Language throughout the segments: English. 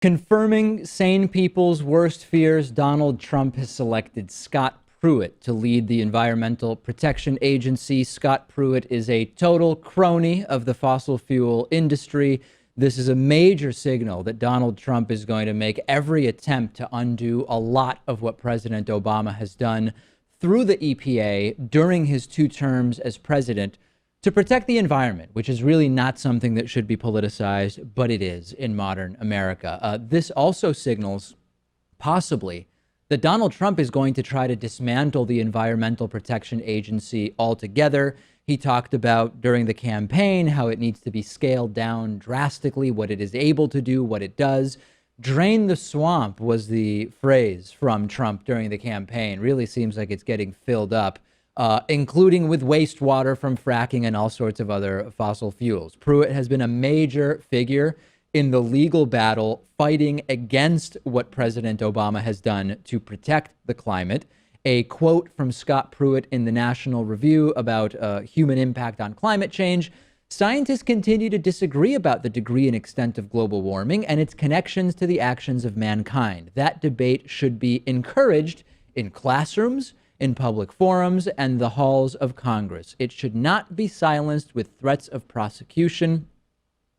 Confirming sane people's worst fears, Donald Trump has selected Scott Pruitt to lead the Environmental Protection Agency. Scott Pruitt is a total crony of the fossil fuel industry. This is a major signal that Donald Trump is going to make every attempt to undo a lot of what President Obama has done through the EPA during his 2 terms as president to protect the environment, which is really not something that should be politicized, but it is in modern America. This also signals possibly that Donald Trump is going to try to dismantle the Environmental Protection Agency altogether. He talked about during the campaign how it needs to be scaled down drastically, what it is able to do, what it does. Drain the swamp was the phrase from Trump during the campaign. Really seems like it's getting filled up, including with wastewater from fracking and all sorts of other fossil fuels. Pruitt has been a major figure in the legal battle fighting against what President Obama has done to protect the climate. A quote from Scott Pruitt in the National Review about human impact on climate change: "Scientists continue to disagree about the degree and extent of global warming and its connections to the actions of mankind. That debate should be encouraged in classrooms, in public forums, and the halls of Congress. It should not be silenced with threats of prosecution.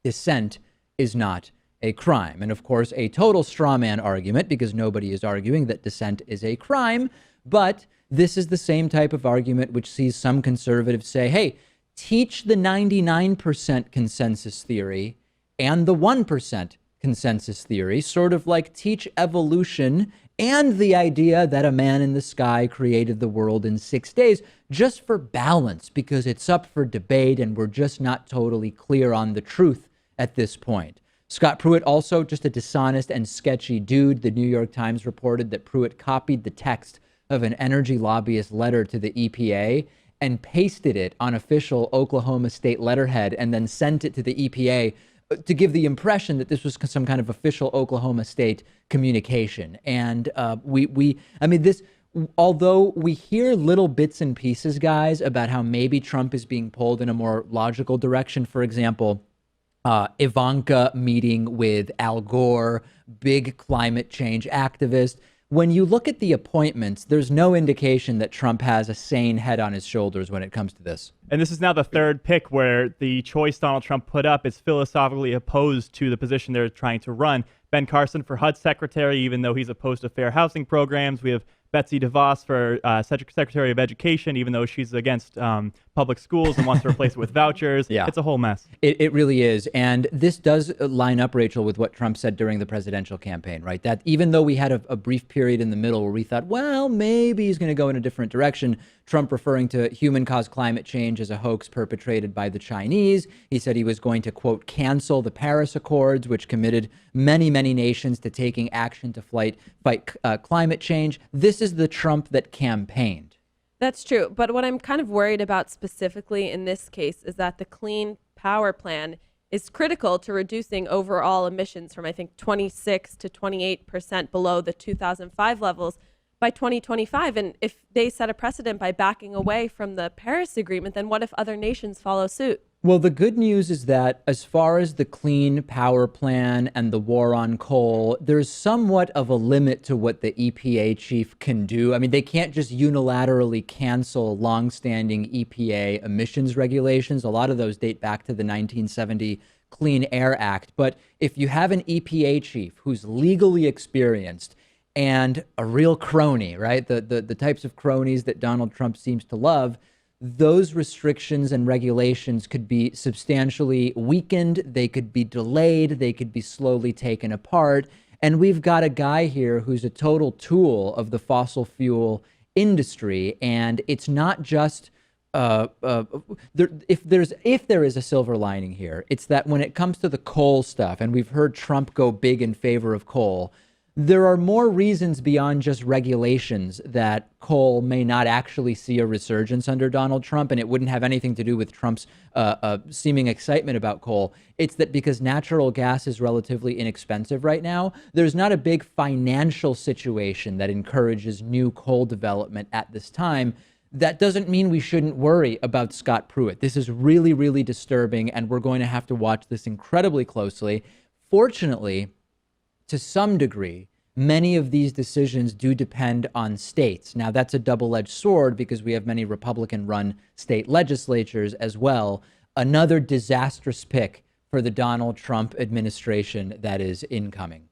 Dissent is not a crime." And of course, a total straw man argument, because nobody is arguing that dissent is a crime. But this is the same type of argument which sees some conservatives say, hey, teach the 99% consensus theory and the 1% consensus theory, sort of like teach evolution and the idea that a man in the sky created the world in 6 days, just for balance, because it's up for debate and we're just not totally clear on the truth at this point. Scott Pruitt, also just a dishonest and sketchy dude. The New York Times reported that Pruitt copied the text of an energy lobbyist letter to the EPA and pasted it on official Oklahoma state letterhead and then sent it to the EPA to give the impression that this was some kind of official Oklahoma state communication. And although we hear little bits and pieces, guys, about how maybe Trump is being pulled in a more logical direction. For example, Ivanka meeting with Al Gore, big climate change activist. When you look at the appointments, there's no indication that Trump has a sane head on his shoulders when it comes to this. And this is now the 3rd pick where the choice Donald Trump put up is philosophically opposed to the position they're trying to run. Ben Carson for HUD secretary, even though he's opposed to fair housing programs. We have Betsy DeVos for Secretary of Education, even though she's against public schools and wants to replace it with vouchers. Yeah. It's a whole mess. It really is. And this does line up, Rachel, with what Trump said during the presidential campaign, right? That even though we had a brief period in the middle where we thought, well, maybe he's going to go in a different direction, Trump referring to human-caused climate change as a hoax perpetrated by the Chinese. He said he was going to, quote, cancel the Paris Accords, which committed many, many nations to taking action to fight climate change. This is the Trump that campaigned. That's true. But what I'm kind of worried about specifically in this case is that the Clean Power Plan is critical to reducing overall emissions from, I think, 26 to 28% below the 2005 levels by 2025. And if they set a precedent by backing away from the Paris Agreement, then what if other nations follow suit? Well, the good news is that as far as the Clean Power Plan and the war on coal, there's somewhat of a limit to what the EPA chief can do. I mean, they can't just unilaterally cancel longstanding EPA emissions regulations. A lot of those date back to the 1970 Clean Air Act. But if you have an EPA chief who's legally experienced and a real crony, right, the types of cronies that Donald Trump seems to love, those restrictions and regulations could be substantially weakened. They could be delayed. They could be slowly taken apart. And we've got a guy here who's a total tool of the fossil fuel industry. And it's not just if there is a silver lining here, it's that when it comes to the coal stuff, and we've heard Trump go big in favor of coal, there are more reasons beyond just regulations that coal may not actually see a resurgence under Donald Trump, and it wouldn't have anything to do with Trump's seeming excitement about coal. It's that because natural gas is relatively inexpensive right now, there's not a big financial situation that encourages new coal development at this time. That doesn't mean we shouldn't worry about Scott Pruitt. This is really, really disturbing, and we're going to have to watch this incredibly closely. Fortunately, to some degree, many of these decisions do depend on states. Now, that's a double-edged sword because we have many Republican-run state legislatures as well. Another disastrous pick for the Donald Trump administration that is incoming.